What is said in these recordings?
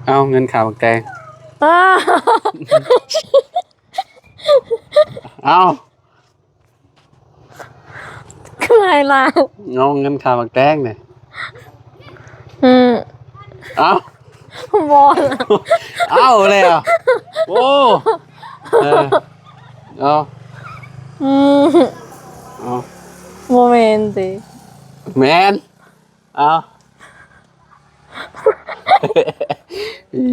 เอาเงินข่าวแกงอ้าเอาคืออะไรล่ะเอาเงินข่าวแกงเนี่ยอืมเอาบอลเอาเลยอ่ะโอ้เออเอาอืมเอาโมเมนต์ดิแมนเอา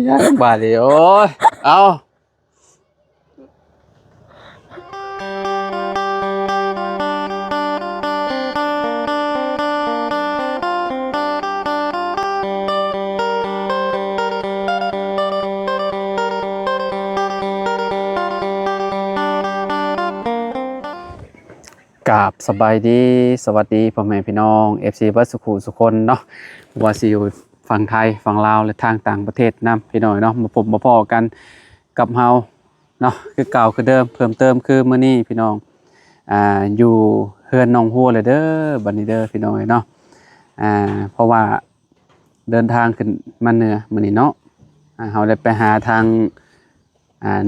ยากบาดเลยโอ้ยเอากราบสบายดีสวัสดีพ่อแม่พี่น้อง FC บัสสุขุสุคนเนาะว่าสิอยู่ฝั่งไทยฝั่งลาวและทางต่างประเทศนำพี่น้อยเนาะมาพบมาพ้อกันกับเฮาเนาะคือเก่าคือเดิมเพิ่มเติมคือมื้อนี้พี่น้องอยู่เฮือนน้องฮัวเลยเด้อบัดนี้เด้อพี่น้อยเนาะเพราะว่าเดินทางขึ้นมาเหนือมื้อนี้เนาะเฮาได้ไปหาทาง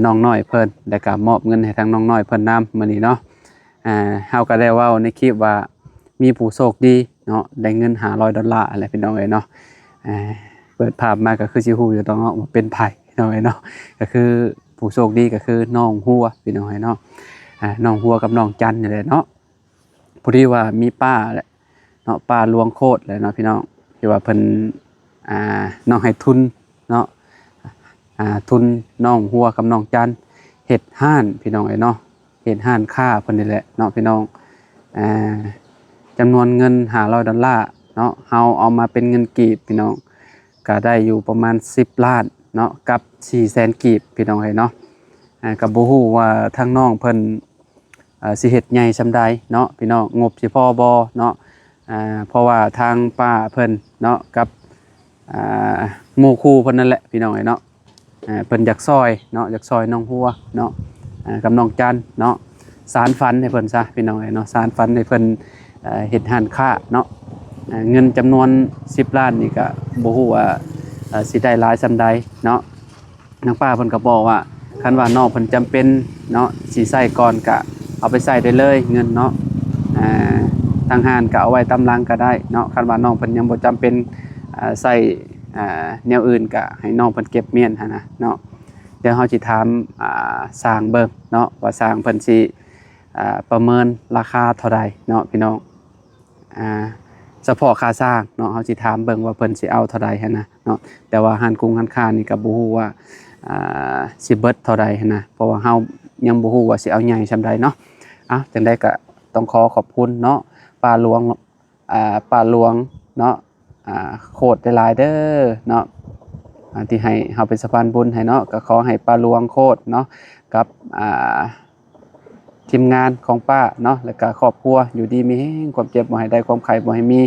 น้องน้อยเพิ่นแล้วก็มอบเงินให้ทางน้องน้อยเพิ่นนำมื้อนี้เนาะเฮาก็ได้เว้าในคลิปว่ามีผู้โชคดีเนาะได้เงิน$500อะไรพี่น้องเอ้ยเนาะเปิดภาพมาก็คือสิฮู้อยู่ตรงเนาะว่าเป็นไผพี่น้องเอ้ยเนาะก็คือผู้โชคดีก็คือน้องฮัวพี่น้องเอ้ยเนาะน้องฮัวกับน้องจันนี่แหละเนาะพอดีว่ามีป้าแหละเนาะป้าลวงโคตรเลยเนาะพี่น้องที่ว่าเพิ่นน้องให้ทุนเนาะทุนน้องฮัวกับน้องจันเฮ็ดห้านพี่น้องเอ้ยเนาะเฮ็ดห้านค้าเพิ่นนี่แหละเนาะพี่น้องจำนวนเงิน$500เนาะเฮาเอามาเป็นเงินกีบพี่น้องก็ได้อยู่ประมาณ10ล้านเนาะกับ400,000กีบพี่น้องเอ้ยเนาะก็บ่ฮู้ว่าทางน้องเพิ่นสิเฮ็ดใหญ่ซำใดเนาะพี่น้องงบสิพอบ่เนาะเพราะว่าทางป้าเพิ่นเนาะกับหมู่คู่เพิ่นนั่นแหละพี่น้องเอ้ยเนาะเพิ่นอยากซอยเนาะอยากซอยน้องฮัวเนาะกับน้องจันเนาะสารฝันให้เพิ่นซะพี่น้องเอ้ยเนาะสารฝันให้เพิ่นเฮ็ดห้านค้าเนาะเงินจำนวน10ล้านนี่ก็บ่ฮู้ว่าสิได้หลายซำใดเนาะนางป้าเพิ่นก็บอกว่าคันว่าน้องเพิ่นจำเป็นเนาะสิใช้ก่อนก็เอาไปใช้ได้เลยเงินเนาะทางห้านก็เอาไว้ตำหลังก็ได้เนาะคันว่าน้องเพิ่นยังบ่จำเป็นใช้แนวอื่นก็ให้น้องเพิ่นเก็บเมียนหั่นนะเนาะเดี๋ยวเฮาสิถามสร้างเบิ่งเนาะว่าสร้างเพิ่นสิประเมินราคาเท่าใดเนาะพี่น้องเฉพาะค่าสร้างเนาะเฮาสิถามเบิ่งว่าเพิ่นสิเอาเท่าใดหั่นนะเนาะแต่ว่าร้านกุ้งร้านค้านี่ก็บ่ฮู้ว่าสิเบิดเท่าใดหั่นนะเพราะว่าเฮายังบ่ฮู้ว่าสิเอาใหญ่ซำใดเนาะจังได๋ก็ต้องขอขอบคุณเนาะป้าหลวงป้าหลวงเนาะโคตรหลายๆเด้อเนาะที่ให้เฮาเป็นสะพานบุญให้เนาะก็ขอให้ป้าหลวงโคตรเนาะกับทีมงานของป้าเนาะแล้วก็ครอบครัวอยู่ดีมีแรงความเจ็บบ่ให้ได้ความไข้บ่ให้มี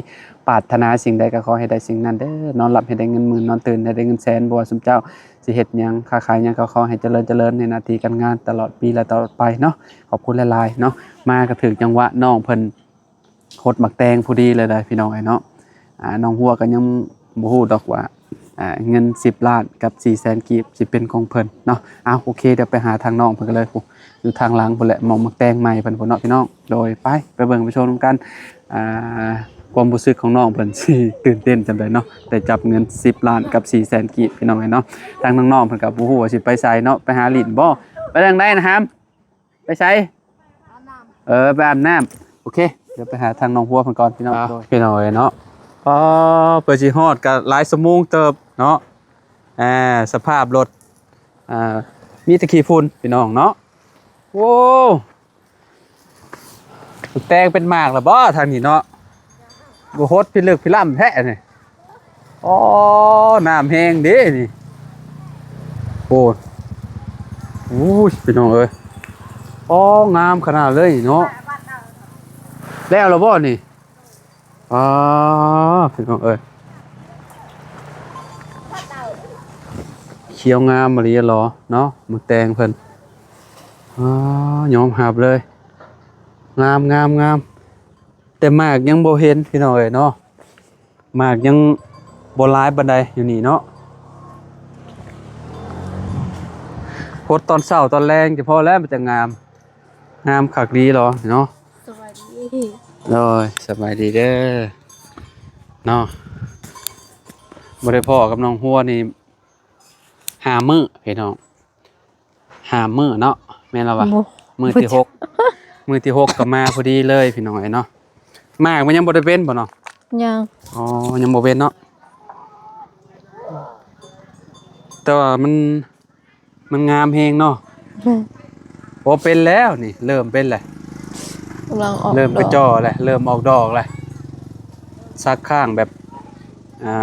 ปรารถนาสิ่งใดก็ขอให้ได้สิ่งนั้นเด้อนอนหลับให้ได้เงินหมื่นนอนตื่นให้ได้เงินแสนบ่ว่าซุมเจ้าสิเฮ็ดหยังค้าขายหยังก็ขอให้เจริญในหน้าที่การงานตลอดปีและตลอดไปเนาะขอบคุณหลายๆเนาะมาก็ถึงจังหวะน้องเพิ่นโคตรบักแตงพอดีเลยพี่น้องไอ้เนาะน้องหัวก็ยังบ่ฮู้ดอกว่าเงิน10ล้านกับ400,000กีบสิเป็นของเพิ่นเนาะโอเคเดี๋ยวไปหาทางน้องเพิ่นกันเลยอยู่ทางหลังพุ่นแหละมองมักแตงใหม่เพิ่นพุ่นเนาะพี่น้องโดยไปเบิ่งไปชมกันความรู้สึกของน้องเพิ่นสิตื่นเต้นจังได๋เนาะได้จับเงิน10ล้านกับ400,000กีบพี่น้องเนาะทางน้องๆเพิ่นก็บ่ฮู้ว่าสิไปไสเนาะไปหาลิ้นบ่ไปทางใดนะครับไปไสอาบน้ำไปอาบน้ำโอเคเดี๋ยวไปหาทางน้องหัวเพิ่นก่อนพี่น้องโดยพี่น้องเนาะเปิดสิฮอดก็หลายชั่วโมงเติบเนาะสภาพรถมีแต่ขี้ฝุ่นพี่น้องเนาะโว้แตงเป็นหมากแล้วบ่ทางนี้เนาะบ่ฮดพี่ลึกพี่ล่ำแท้นี่น้ำแห้งเด้นี่โอ้พี่น้องเอ้ยงามขนาดเลยเนาะแล้วบ่นี่พี่น้องเอ้ยเขียวงามมะลิหรอเนาะมึกแตงเพิ่นยอมหับเลยงามแต่มากยังบ่เห็นพี่น้องเอ้ยเนาะมากยังบ่หลายปานใดอยู่นี่เนาะ ดตอนเช้าตอนแรงจะพอแล้วมันจะงามงามคักดีเหรอเนาะ สวัสดี โอ้ยสบายดีเด้อเนาะบ่ได้พ่อกับน้องหัวนี่5 มื้อพี่น้อง5 มื้อเนาะแม่นแล้ววะ บ่ มื้อที่หกมื้อที่หกก็มาพอดีเลยพี่น้องไอ้เนาะมากมันยังบ่ได้เป็นบ่เนาะ ยัง อ๋อยังบ่เป็นเนาะแต่ว่ามันงามแฮงเนาะพอเป็นแล้วนี่เริ่มเป็นแล้ว กำลังออก เริ่มกระ ด จ อก อแล้วเริ่มออกดอกแล้วซักข้างแบบ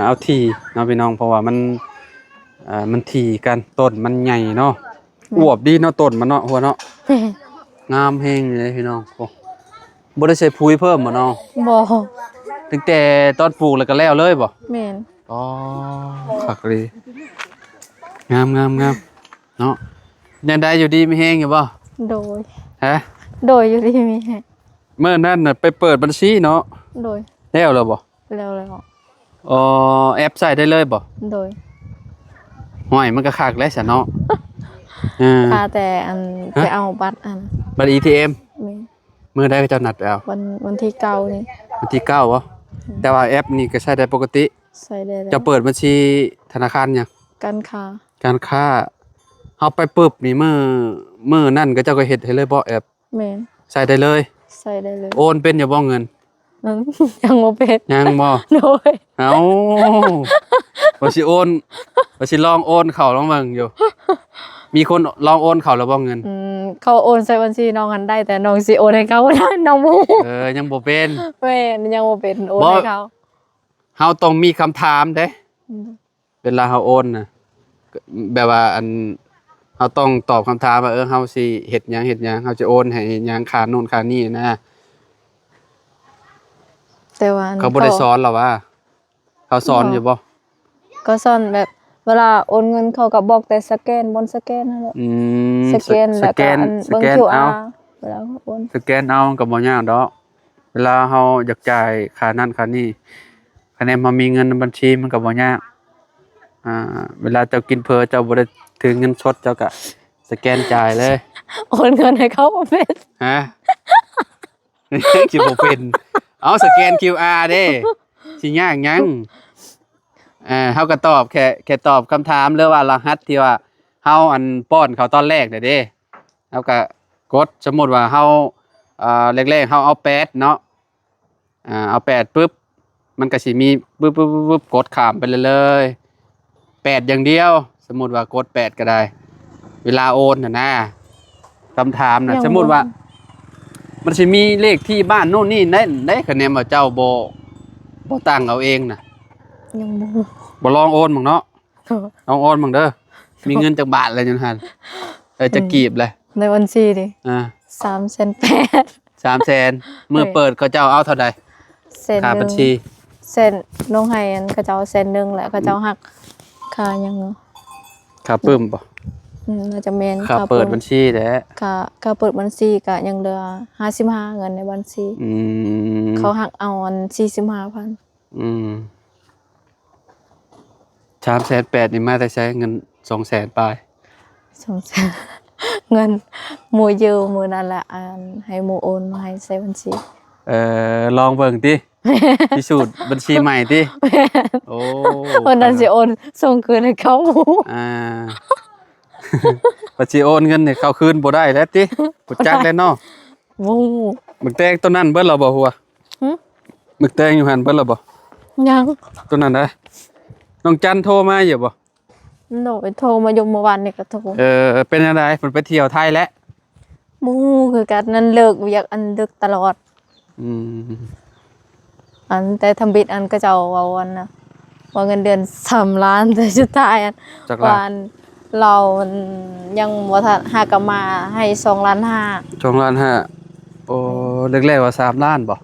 เอาทีเนาะพี่น้องเพราะว่ามันทีกันต้นมันใหญ่เนาะอวบดีเนาะต้นมันเนาะหัวเนาะงามแฮงเลยพี่น้องโอ้บ่ได้ใส่ปุ๋ยเพิ่มบ่เนาะ บ่ ตั้งแต่ตอนปลูกแล้วก็แล้วเลยบ่ แม่น อ๋อคักดีงามเนาะยังได้อยู่ดีมีแฮงอยู่บ่ โดย ฮะ โดยอยู่ที่มีแฮะ เมื่อนั้นน่ะไปเปิดบัญชีเนาะ โดย แล้วบ่ แล้ว อ๋อแอปใส่ได้เลยบ่ โดย ห้อยมันก็คักแล้วซะเนาะพาแต่อันไปเอาบัตรอัน บัตร ATM แม่น มื้อใดก็เจ้านัดไปเอา วันที่เก้านี่ วันที่9บ่แต่ว่าแอปนี่ก็ใช้ได้ปกติ ใส่ได้แล้ว จะเปิดบัญชีธนาคารหยัง การค้า การค้าเฮาไปปึ๊บนี่มื้อนั่นก็เจ้าก็เฮ็ดให้เลยบ่แอป แม่น ใส่ได้เลย ใส่ได้เลย โอนเป็นอยู่บ่เงิน นั้น ยังบ่เป็น ยังบ่ โดย เอ้าว่าสิโอนว่าสิลองโอนเข้าลองเบิ่งอยู่ มีคนลองโอนเข้าแล้วบ่เงิน เขาโอนใส่บัญชีน้องหันได้แต่น้องสิโอนให้เขาบ่ได้น้องบ่ ยังบ่เป็น แม่นยังบ่เป็นโอน บ่ ให้เขา เฮาต้องมีคำถามเด้ เวลาเฮาโอนน่ะแบบว่าเฮาต้องตอบคำถามว่าเฮาสิเฮ็ดหยังเฮาจะโอนให้หยังค่าโน่นค่านี่นะ แต่ว่าอัน เขาบ่ได้สอนหรอวะเขาสอนอยู่บ่ ก็ซ่อนแบบเวลาโอนเงินเขาก็บอกแต่สแกนบนสแกนนั่นแหละ สแกนแล้วก็อัน ส เบิ่ง แกน QR เอา เวลาเขาโอน สแกนเอาก็บ่ยากดอกเวลาเฮาอยากจ่ายค่านั้นค่านี้คะแนนมามีเงินในบัญชีมันก็บ่ยากเวลาเจ้ากินเพอเจ้าบ่ได้ถือเงินสดเจ้าก็สแกนจ่ายเลย โอนเงินให้เขาบ่เป็น ฮะ คิดบ่เป็นเอาสแกน QR เด้สิยากหยังเฮาก็ตอบแค่ตอบคำถามหรือว่ารหัสที่ว่าเฮาป้อนเขาตอนแรกน่ะเด้เฮาก็กดสมมุติว่าเฮาแรกๆเฮาเอา8เนาะเอา8ปึ๊บมันก็สิมีปึ๊บกดข้ามไปเลย8อย่างเดียว สมมุติว่ากด8ก็ได้ เวลาโอนน่ะนะคำถามน่ะสมมุติว่า มันสิมีเลขที่บ้านโน่นนี่นั่นได้คะแนนว่าเจ้าบ่ตั้งเอาเองน่ะ ยังบ่ บ่ลองโอนบ้างเนาะลองโอนบ้างเด้อมีเงินจักบาทอะไรจังซั่นจะกีบเลย ในบัญชีดิ 3,800,000 300,000มื้อเปิดเขาเจ้าเอาเท่าใด เซ็น ค่า ห บั นึ่ ญ ง ชี เซ็นน้องให้อันเขาเจ้าเซ็นหนึงแหละเขาเจ้าหักค่าหยังเนาะ ค่าปึ้มบ่ น่าจะแม่น ค่าเปิดบัญชีแหละ ค่าเปิดบัญชีก็ยังเหลือ55เงินในบัญชี เขาหักเอาอัน45,000 380,000นี่มาแต่ใช้เงิน 200,000ปลาย 200,000เงินหมู่ยืมมื้อนั้นแหละอันให้หมู่โอนมาให้ใส่บัญชี ลองเบิ่งติพิสูจน์บัญชีใหม่ติโอ้ วันนั้นสิโอนส่งคืนให้เขา บัญชีโอนเงินให้เขาคืนบ่ได้แล้วติบ่จักแล้วเนาะ โว้ หมึกแตงตัวนั้นเบิดแล้วบ่หัวหมึกแตงอยู่หั่นเบิดแล้วบ่ ยัง ตัวนั้นได้น้องจันโทรมาอยู่บ่ โดยโทรมายมเมื่อวานนี่ก็โทร เป็นอะไรเพิ่นไปเที่ยวไทยแล้ว หมู่คือกันนั้นเลิกเวียกอันดึกตลอด อันแต่ทำบิดอันก็เจ้าว่าวันน่ะว่าเงินเดือน3 ล้านแต่สุดท้ายอัน จักล้า วัน เรามันยังบ่ทันหากนมาให้2.5 ล้าน 2 ล้านห้าโอ้แรกๆว่า3 ล้านบ่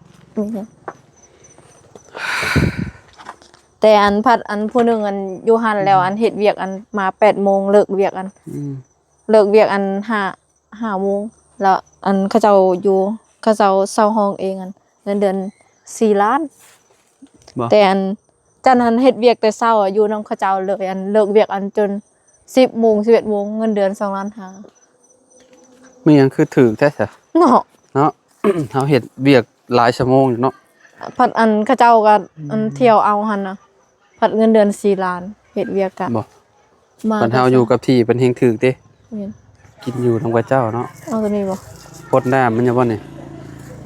แต่อันพัดอันผู้หนึงอันอยู่หันแล้วอันเฮ็ดเวียกอันมา8 โมงเลิกเวียกอันเลิกเวียกอัน5 โมงแล้วอันเขาเจ้าอยู่เขาเจ้าเช่าห้องเองอันเงินเดือน4 ล้าน บ่ แต่อันจันหันเฮ็ดเวียกแต่เช้าอะอยู่นำเขาเจ้าเลยอันเลิกเวียกอันจน 10 โมง 11 โมงเงินเดือน2 ล้านห้า มีหยังคือถึกแท้ซะ เนาะ เนาะ เฮาเฮ็ดเวียกหลายชั่วโมงอยู่เนาะ ผัดอันเขาเจ้าก็อันเที่ยวเอาหั่นน่ะผัดเงินเดือน4 ล้านเฮ็ดเวียกกะ บ่ มา ตอนเฮาอยู่กับที่เป็นเฮงถึกเด้ แม่น กินอยู่นำกับเจ้าเนาะ เอาตัวนี้บ่ พดน้ำมันยังบ่นี่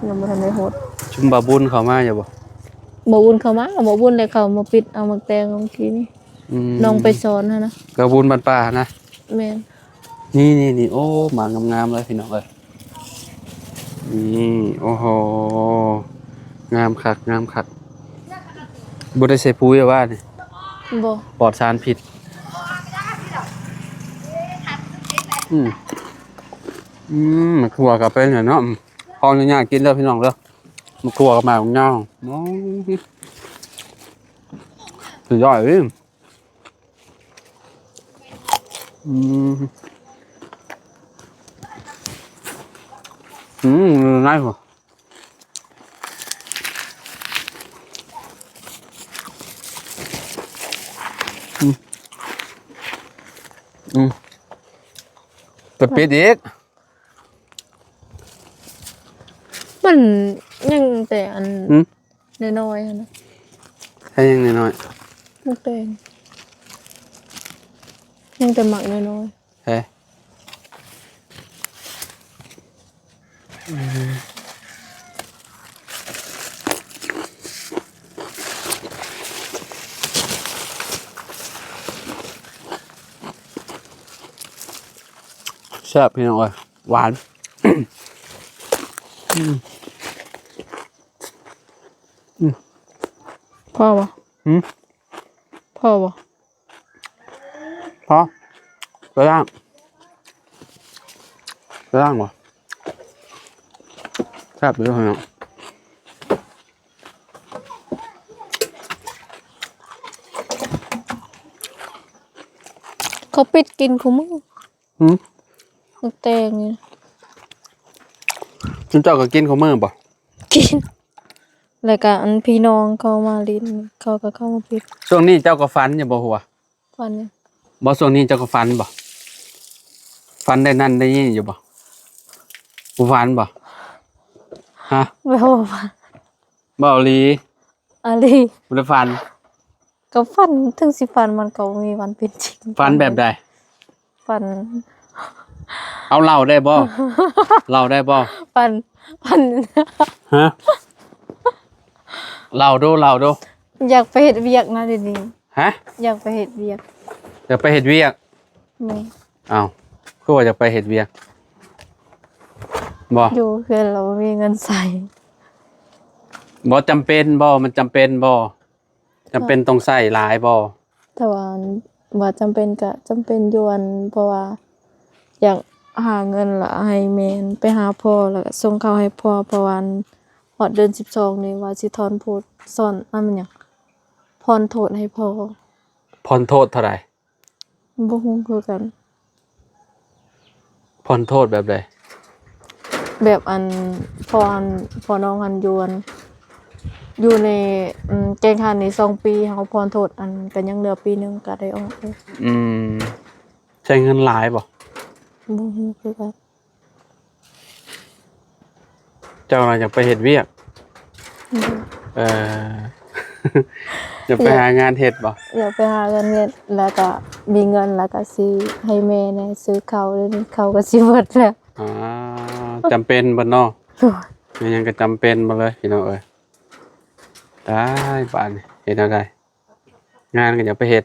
ยังบ่ทันได้โหด ชุมบาบุญเข้ามาอยู่บ่ บ่บุญเข้ามาบ่บุญเลยเขามาปิดเอามาแต่งเมื่อกี้นี่ อืม น้องไปสอนหั่นนะ กระบุญบ้านป่านะ แม่น นี่โอ้หมางามๆเลยพี่น้องเอ้ยนี่โอ้โหงามคักบ่ได้ใส่ปุ๋ยอะว่านี่ บ่ ปลอดสารพิษมะขั่วกับเป็นอย่างเนาะพองยากๆกินเด้อพี่น้องเด้อมะขั่วกับหมากของย่างโอ้ยสุดยอดเลยง่ายกว่าแต่เป็ดอีก มันยังแต่อันน้อยๆหั่นนะ ให้ยังน้อย มุกแดงยังแต่หมักน้อย ๆเฮ้แซ่บพี่น้องเอ้ยหวาน ๆพ่อบ่พ่อบ่ พอไปย่างวะแซ่บไปด้วยเนาะ เขาปิดกินคุมื้อ มุกแดงนี่ คุณเจ้าก็กินข้าวมื้อบ่ กินแล้วก็อันพี่น้องเขามาลิ้นเขาก็เข้ามาปิด ช่วงนี้เจ้าก็ฟันอย่าบ่หัว ฟันเนี่ย บ่ช่วงนี้เจ้าก็ฟันบ่ฟันได้นั่นได้นี่อยู่บ่บ่ฟันบ่ฮะ ไม่ว่าฟัน บ่เอาลี อะไร บ่ได้ฟัน ก็ฟันถึงสิฟันมันก็มีวันเป็นจริง ฟันแบบใด ฟัน เอาเหล้าได้บ่ เหล้าได้บ่ ฟัน ฮะเหล้าดู อยากไปเฮ็ดเวียกนะเดี๋ยวนี้ ฮะ อยากไปเฮ็ดเวียก จะไปเฮ็ดเวียก แม่ อ้าวคือว่าจะไปเฮ็ดเวียกบ่ อยู่เพื่อนเรามีเงินใส่ บ่จำเป็นบ่มันจำเป็นบ่จำเป็นต้องใช้หลายบ่ แต่ว่าจำเป็นก็จำเป็นอยู่อันเพราะว่าอยากหาเงินละให้แม่นไปหาพ่อแล้วก็ส่งเขาให้พ่อเพราะว่าฮอดเดือน12นี่ว่าสิถอนโพดซ่อนมันหยังพรโทษให้พ่อ ผ่อนโทษเท่าไหร่ บ่ฮู้คือกัน ผ่อนโทษแบบใด แบบอันพอน้องอันอยู่ในแกงคันนี่2 ปีเขาพรโทษอันก็ยังเหลือปีหนึงก็ได้ออกเลย ใช้เงินหลายบ่ บ่ฮู้คือกัน เจ้าน่ะอยากไปเฮ็ดเวียก เอ่อ อยากไปหางานเฮ็ดบ่ อยากไปหาเงินเฮ็ดแล้วก็มีเงินแล้วก็สิให้แม่เนี่ยซื้อข้าวเดี๋ยวนี้ข้าวก็สิหมดแล้ว อ่าจำเป็นบ่เนาะ โอ้ย มันยังก็จำเป็นบ่เลยพี่น้องเอ้ยได้บาดนี้เฮ็ดเอาได้งานก็อยากไปเฮ็ด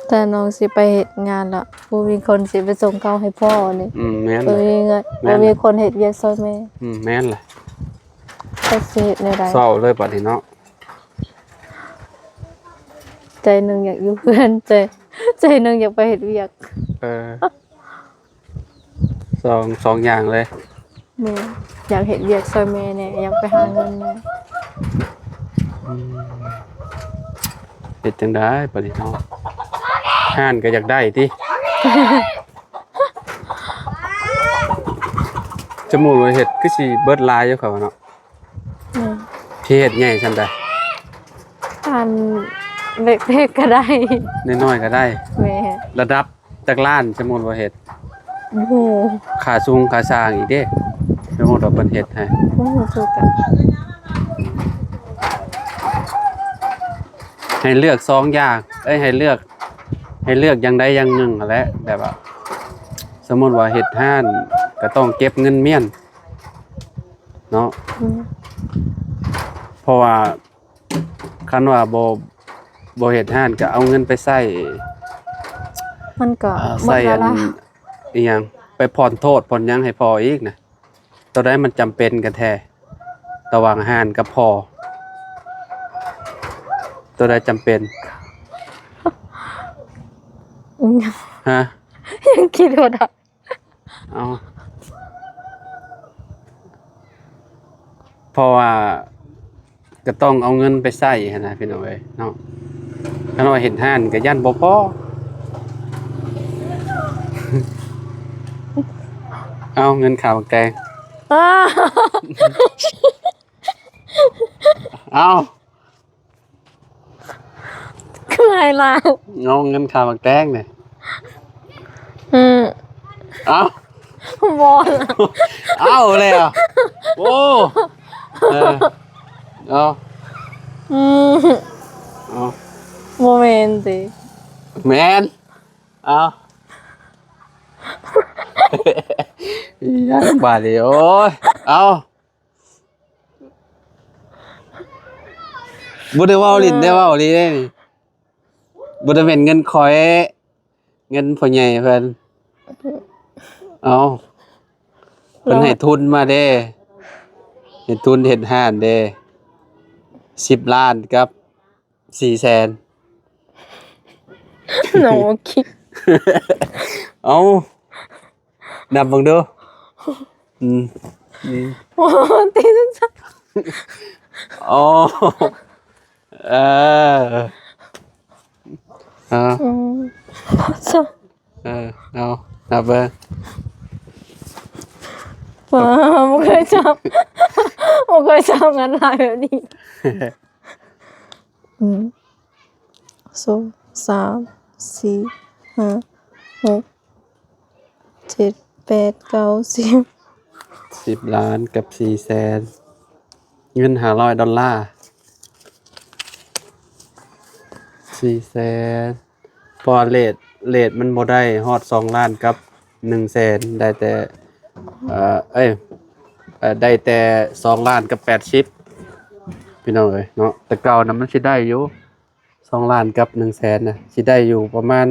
ถ้าน้องสิไปเฮ็ดงานละบ่มีคนสิไปส่งข้าวให้พ่อนี่ แม่น บ่ เลย มีเงิน แม่ บ่ น มีคนเฮ็ดเวียกซอยแม่ แม่นเลย ก็สิเฮ็ดแนวใด เศร้าเลยบาดนี้เนาะ ใจหนึงอยากอยู่เพื่อนใจหนึงอยากไปเฮ็ดเวียก เออสองอย่างเลย แม่อยากเฮ็ดเวียกซอยแม่เนี่ยอยากไปหาเงินแม่ เฮ็ดจังได้บาดนี้เนาะห้านก็อยากได้ติ จมูกเฮ็ดคือสิเบิดหลายอยู่เขาว่าเนาะ แม่ พี่เฮ็ดใหญ่ซั่นใด อัน เล็กๆก็ได้ น้อยๆก็ได้ แม่ ระดับจากล้านสมมุติว่าเฮ็ด โอ้โห ค่าสูงค่าสร้างอีกเด้สมมุติว่าเพิ่นเฮ็ดให้ โอ้โหคือกัน ให้เลือก2อย่างให้เลือกอย่างใดอย่างหนึ่งนั่นแหละแบบว่าสมมุติว่าเฮ็ดห้านก็ต้องเก็บเงินเมียนเนาะ อืม เพราะว่าคันว่าบ่เฮ็ดห้านก็เอาเงินไปใช้ มันก็หมด ใช้ แล้วล่ะ อีหยังไปผ่อนโทษผ่อนหยังให้พออีกนะตัวใดมันจำเป็นกันแท้ระหว่างห้านกับพอตัวใดจำเป็น อืม ฮะ ยังคิดว่าได้ เอาเพราะว่าก็ต้องเอาเงินไปใช้หั้นนะพี่น้องเอ้ยเนาะคันว่าเห็นห้านก็ยันบ่พอ เอาเงินข่าวแกง อ้า เอา คือไงล่ะ เอาเงินข่าวแกงเนี่ย อืม เอา บอลอะ เอาเลยอ่ะโอ้เออเอา อืม เอา โมเมนต์สิ แมนเอายังบาดเดียวโอ้ยเอาบุได้เว่าลิ้นได้เว่าลิ้นได้นี่บุได้เป็นเงินคอยเงินพ่อใหญ่เพิ่นเอาเพิ่นให้ทุนมาเด้ให้ทุนเฮ็ดห้านเด้10 ล้านกับ400,000 หนูคิด เอานับเบิ่งดูอืม โอ้ตีสั้น อ๋อเออเอา ๆอืมสอง เอานับเบิ่ง ป้าไม่เคยจำไม่เคยจำงานลายแบบนี้อืมสองสามสี่ห้าหกเจ็ดแปดเก้า10 10 ล้านกับ400,000เงิน$500 400,000พอเรทมันบ่ได้ฮอด2 ล้านกับ100,000ได้แต่ได้แต่2 ล้านกับ80พี่น้องเอ้ยเนาะแต่เก่านั้นมันสิได้อยู่2 ล้านกับ100,000น่ะสิได้อยู่ประมาณ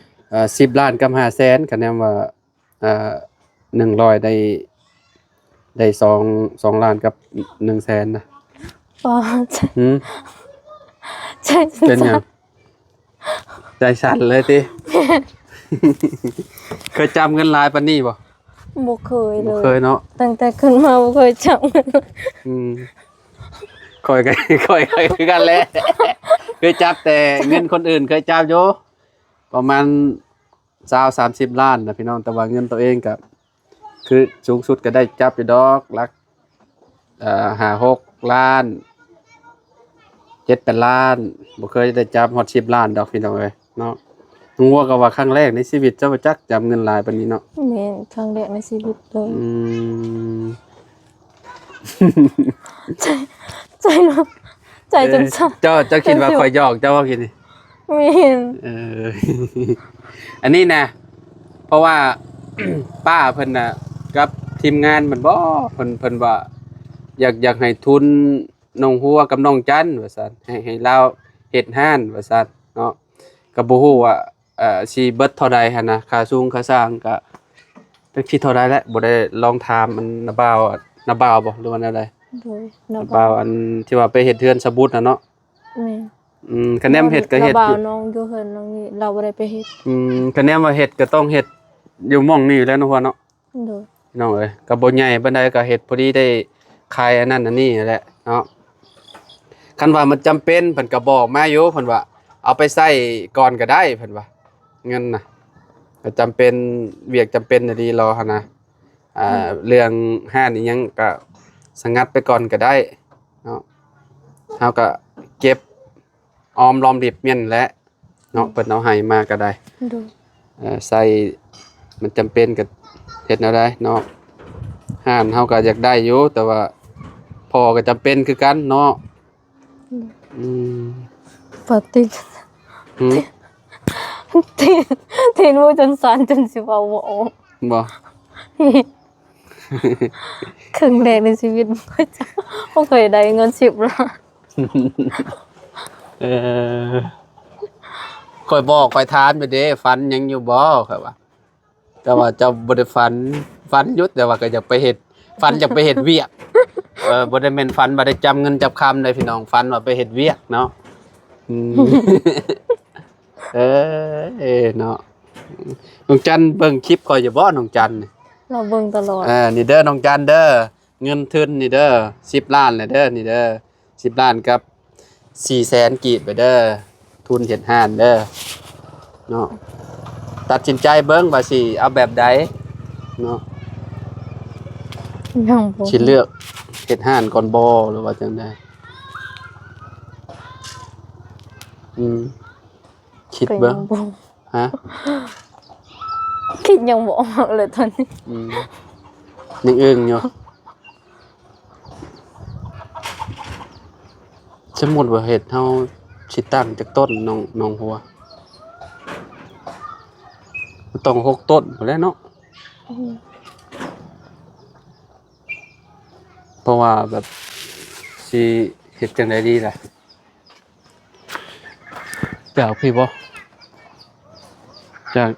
10 ล้านกับ500,000คะแนนว่า100ได้2 ล้านกับ100,000นะ ป้า หืม ใช่ เป็นหยังใจสั่นเลยติ เคยจำเงินหลายปานนี้บ่ บ่เคยเล บ่ ย เคยเนาะ ตั้งแต่ขึ้นมาบ่เคยจำมันเลย อืมค่อยก็ ค่อยคือกันแหละ เคยจับแต่เงินคนอื่นเคยจับอยู่ประมาณ20-30 ล้านนะพี่น้องแต่ว่าเงินตัวเองก็คือสูงสุดก็ได้จับอยู่ดอกหลัก5-6 ล้าน7-8 ล้านบ่เคยได้จับฮอด10 ล้านดอกพี่น้องเอ้ยเนาะงัวก็ว่าครั้งแรกในชีวิตเจ้าบ่จักจับเงินหลายปานนี้เนาะ แม่นครั้งแรกในชีวิตเลย อืม ใจเนาะใจจนสั่น เจ้าคิดว่าข่อยหยอกเจ้าว่าคิดนี่ แม่น เออ อันนี้นะเพราะว่า ป้าเพิ่นน่ะกับทีมงานมันบ่เพิ่นว่าอยากให้ทุนน้องหัวกับน้องจันว่าซั่นให้เราเฮ็ดห้านว่าซั่นเนาะก็บ่ฮู้ว่าสิเบิดเท่าใดหั่นนะค่าสูงค่าสร้างก็จักสิเท่าใดแล้วบ่ได้ลองถามมันนาบ่าวบ่หรือว่าแนวใด โดย นาบ่าวอันที่ว่าไปเฮ็ดเทือนสะบุดน่ะเนาะ แม่ คะแนนเฮ็ดก็เฮ็ด ระ อบ าว ยู่ น้องอยู่เฮือนน้องนี่เราบ่ได้ไปเฮ็ด คะแนนว่าเฮ็ดก็ต้องเฮ็ดอยู่หม่องนี้อยู่แล้วเนาะพ่อเนาะ โดย พี่น้องเอ้ยก็บ่ใหญ่ปานใดก็เฮ็ดพอดีได้ขายอันนั้นอันนี้นั่นแหละเนาะคันว่ามันจำเป็นเพิ่นก็บอกมาอยู่เพิ่นว่าเอาไปใช้ก่อนก็ได้เพิ่นว่าเงินน่ะก็จำเป็นเวียกจำเป็นน่ะดีรอหั่นนะเรื่องห้านอีหยังก็สงัดไปก่อนก็ได้เนาะเฮาก็เก็บอ ออมรอมริบเมียนและเนาะเพิ่นเอาให้มาก็ได้ ดู ใส่มันจำเป็นก็เฮ็ดแนวใดเนาะห้านเฮาก็อยากได้อยู่แต่ว่าพอก็จำเป็นคือกันเนาะอืม ปฏิ หืม ทีนว่าจนสั่นจนสิเว้าบ่ออก บ่ ครั้งแรกในชีวิตบ่เคยได้เงิน10ล้าน เออค่อยบอกค่อยถามอยู่เด้ฝันยังอยู่บ่ครับว่าแต่ว่าเจ้าบ่ได้ฝันอยู่แต่ว่าก็อยากไปเฮ็ดฝันอยากไปเฮ็ดเวียกบ่ได้แม่นฝันบ่ได้จำเงินจับคำได้พี่น้องฝันว่าไปเฮ็ดเวียกเนาะอืม เนาะน้องจันเบิ่งคลิปข่อยอยู่บ่น้องจันนี่ เราเบิ่งตลอด นี่เด้อน้องจันเด้อเงินทุนนี่เด้อ10ล้านเลยเด้อนี่เด้อ10ล้านกับ400,000กีบไปเด้อทุนเฮ็ดห้านเด้อเนาะตัดสินใจเบิ่งว่าสิเอาแบบใดเนาะ ยังบ่ สิเลือกเฮ็ดห้านก่อนบ่หรือว่าจังไดคิด ก็ เบิ่ ยัง งบ่ ฮะ คิดยังบ่ออกเลยตอนนี้ ยังอึ้งอยู่สมมุติว่าเฮ็ดเฮาสิตั้งจากต้นน้องหัวมันต้อง6ต้นพู้นแหล้วเนาะเพราะว่าแบบสิเฮ็ดจังไดดีล่ะจากพี่บ่จาก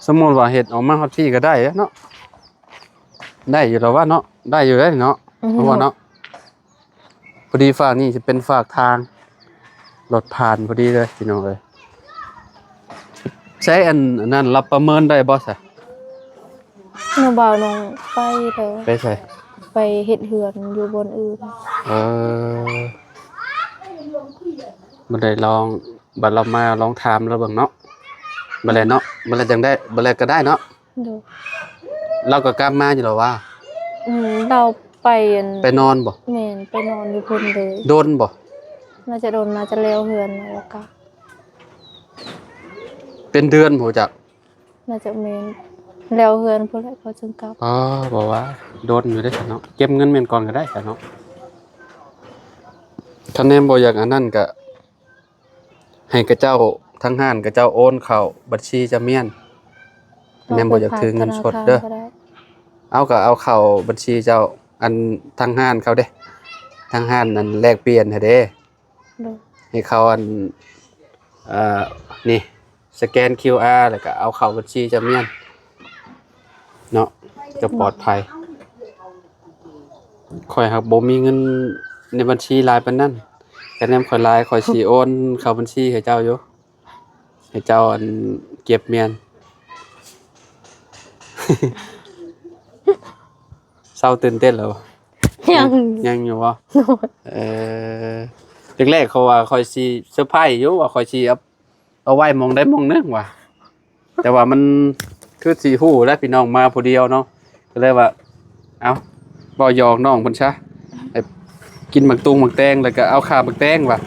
สมมุติว่าเฮ็ดออกมาฮอดพี่ก็ได้เนาะได้อยู่แล้วว่าเนาะได้อยู่ได้เนาะเพราะว่าเนาะพอดีฝากนี่จะเป็นฝากทางรถผ่านพอดีเลยพี่น้องเอ้ยใช้อันนั้นรับประเมินได้บ่ซะ น้องบ่าวน้องไปเด้อ ไปใส่ ไปเฮ็ดเฮือนอยู่บนอื่น เออบ่ได้ลองบัดเรามาลองถามแล้วเบิ่งเนาะบ่ได้เนาะบ่ได้จังได้บ่ได้ก็ได้เนาะ ดู เราก็กลับมาอยู่แล้วว่า เราไปอัน ไปนอนบ่ แม่นไปนอนอยู่พุ่นเลย โดนบ่ น่าจะโดนน่าจะแล้วเฮือนแล้วก็ เป็นเดือนบ่จัก น่าจะแม่นแล้วเฮือนพุ่นแหละเขาจึงกลับ อ๋อบอกว่าโดนอยู่ได้อเนาะเก็บเงินแม่นก่อนก็ได้ค่ะเนาะคะแนนบ่อยากอันนั้นก็ให้กระเจ้าทั้งห้านกระเจ้าโอนเข้าบัญชีจำเมียนคะแนนบ่อยากถือเงินสดเด้อเอาก็เอาเข้าบัญชีเจ้าอันทั้งห้านเขาเด้ทั้งห้านนั้นแลกเปลี่ยนให้เด้ ดู ให้เขาอันนี่สแกน QR แล้วก็เอาเข้าบัญชีจำเมียนเนาะจะปลอดภัยข่อยหักบ่มีเงินในบัญชีหลายปานนั้นแต่แนมข่อยหลายข่อยสิโอนเข้าบัญชีให้เจ้าอยู่ให้เจ้าอันเก็บเมียน เศร้าตื่นเต้นแล้ว ยังอยู่บ่เออแรกๆเขาว่าข่อยสิเซอร์ไพรส์อยู่ว่าข่อยสิเอาไว้หม้องใดหม้องหนึงว่ะแต่ว่ามันคือสิฮู้แล้วพี่น้องมาผู้เดียวเนาะก็เลยว่าเอ้าบ่หยอกน้องเพิ่นซะให้กินหมักตุงหมักแตงแล้วก็เอาข้าวหมักแตงว่ะ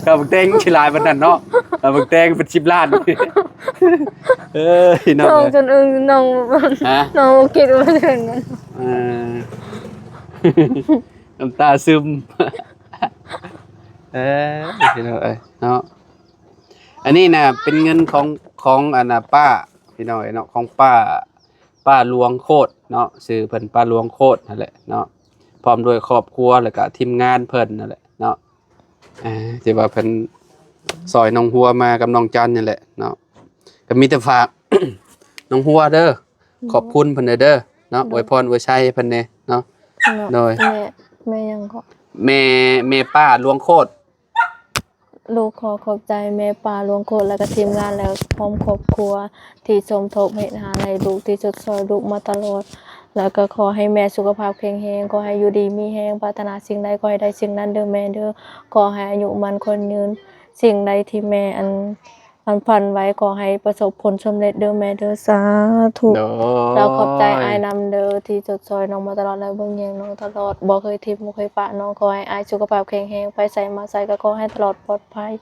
ข้าวหมักแตงสิหลายปานนั้นเนาะเอาหมักแตงเป็น10ล้าน เอ้ยน้อง น้องจนอึ้งน้อง ฮะ น้องคิดว่าถึงนั้น เออ น้ำตาซึม พี่น้องเอ้ยเนาะอันนี้นะเป็นเงินของอันน่ะป้าพี่น้องเอ้ยเนาะของป้าหลวงโคตรเนาะชื่อเพิ่นป้าหลวงโคตรนั่นแหละเนาะพร้อมด้วยครอบครัวแล้วก็ทีมงานเพิ่นนั่นแหละเนาะที่ว่าเพิ่นซอยน้องหัวมากับน้องจันนี่แหละเนาะก็มีแต่ฝาก น้องหัวเด้อขอบคุณเพิ่นเด้อเนาะอวยพรอวยชัยเพิ่นแน่เนาะ โดย แม่ยังก็ แม่ป้าหลวงโคตร ลูกขอขอบใจแม่ปลาหลวงโคตรและก็ทีมงานแล้วพร้อมครอบครัวที่สมทบให้หาในลูกที่จดซอยลูกมาตลอด แล้วก็ขอให้แม่สุขภาพแข็งแรงขอให้อยู่ดีมีแรงปรารถนาสิ่งใดขอให้ได้สิ่งนั้นเด้อแม่เด้อขอให้อายุมันคนยืนสิ่งใดที่แม่อัน พันไว้ขอให้ประสบผลสำเร็จเด้อแม่เด้อสาธุ โดย เราขอบใจอายนำเด้อที่จดซอยน้องมาตลอดและเบิ่งแยงน้องตลอดบ่เคยทิพย์บ่เคยปะน้องขอให้อายสุขภาพแข็งแรงไปใส่มาใส่ก็ขอให้ตลอดปลอดภัย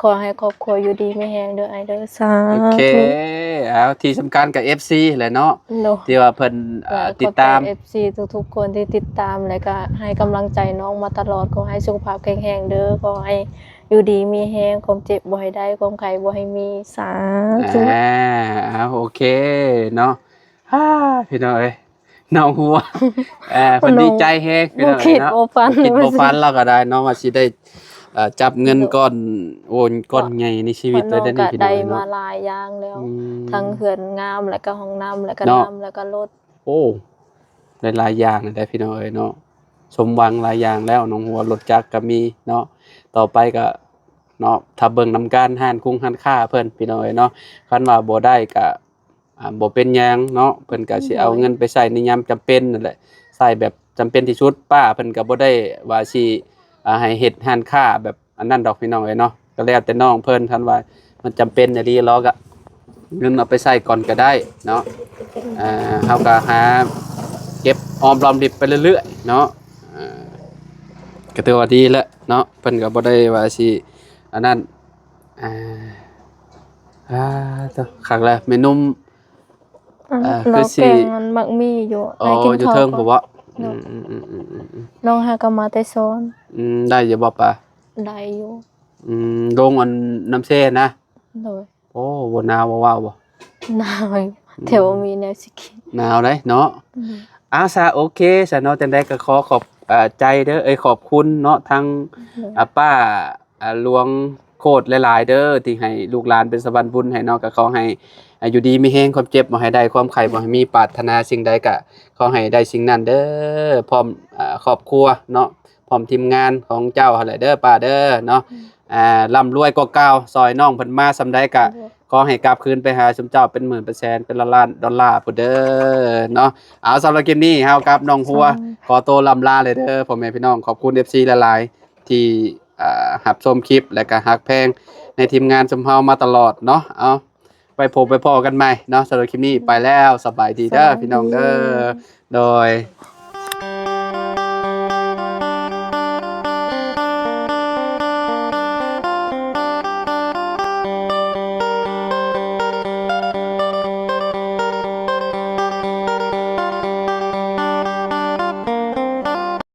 ขอให้ครอบครัวอยู่ดีไม่แห้งเด้ออายเด้อสา โอเค ธุ เอาที่สำคัญกับ FC แหละเนาะ โน ที่ว่าเพิ่นติดตาม ขอบใจ FC ทุกๆคนที่ติดตามและก็ให้กำลังใจน้องมาตลอดขอให้สุขภาพแข็งแรงเด้อขอให้อยู่ดีมีแรงความเจ็บบ่ให้ได้ความไข้บ่ให้มีสาธุ เอาโอเคเนาะฮ่าพี่น้องเอ้ยน้องหัวเพิ่นดีใจแฮงพี่น้อง บ่คิด เนาะ บ่ฝัน คิดบ่ฝันเราก็ได้เนาะว่าสิได้จับเงินก้อนโอนก้อนใหญ่ในชีวิตเลยได้อนี่พี่น้ ได้ อง มา เนาะ หลายอย่างแล้ว อืม ทั้งเหือนงามแล้วก็ห้องน้ำแล้วก็ เนาะ น้ำแล้วก็รถ โอ้หลายๆอย่างเลยได้อพี่น้องเอ้ยเนาะสมหวังหลายอย่างแล้วน้องหัวรถจักรก็มีเนาะต่อไปก็เนาะถ้าเบิ่งนำการห้านคุ้งหันค่าเพิ่นพี่น้องเอ้ยเนาะคันว่าบ่ได้ก็บ่เป็นหยังเนาะเพิ่นก็สิเอาเงินไปใช้ในยามจำเป็นนั่นแหละใช้แบบจำเป็นที่สุดป้าเพิ่นก็บ่ได้ว่าสิให้เฮ็ดห้านค้าแบบอันนั้นดอกพี่น้องเอ้ยเนาะก็แล้วแต่น้องเพิ่นคันว่ามันจำเป็นอีหลีเราก็เงินเอาไปใช้ก่อนก็ได้เนาะเฮาก็หาเก็บออมรอมริบไปเรื่อยๆเนาะก็ถือว่าดีแล้วเนาะเพิ่นก็บ่ได้ว่าสิอันนั้นตัวคักแล้วแม่นุ่ม เรา คือสิ แกงมันมักมีอยู่ อ๋อ ได้กิน อยู่ ข้าว เทิงบ่ ก่อน วะ เนาะ อืม น้องหาก็มาแต่ซ้อน ได้อยู่บ่ป่ะ ได้อยู่ ลงอันน้ำเส้นนะ โดย โอ้บ่หนาวบ่ว้าวบ่ หนาวอยู่แถวมีแนวสิกิน หนาวเด้เนาะซะโอเคซะเนาะจังได๋ก็ขอขอบใจเด้อขอบคุณเนาะทั้งป้าหลวงโคตรหลายๆเด้อที่ให้ลูกหลานเป็นสะพานบุญให้เนาะก็ขอให้อยู่ดีมีแฮงความเจ็บบ่ให้ได้ความไข้บ่ให้มีปรารถนาสิ่งใดก็ขอให้ได้สิ่งนั้นเด้อพร้อมครอบครัวเนาะพร้อมทีมงานของเจ้าหั่นแหละเด้อป้าเด้อเนาะร่ำรวยกว่าเก่าซอยน้องเพิ่นมาซำใดก็ขอให้กลับคืนไปหาสมเจ้าเป็นหมื่นเป็นแสนเป็นล้านดอลลาร์พุ่นเด้อเนาะเอาสำหรับคลิปนี้เฮากับน้องหัวขอตัวลำลาเลยเด้อพ่อแม่พี่น้องขอบคุณ FC หลายๆที่รับชมคลิปและก็ฮักแพงในทีมงานสมเฮามาตลอดเนาะเอาไปพบไปพอกันใหม่เนาะสำหรับคลิปนี้ไปแล้วสบายดีเด้อพี่น้องเด้อโดย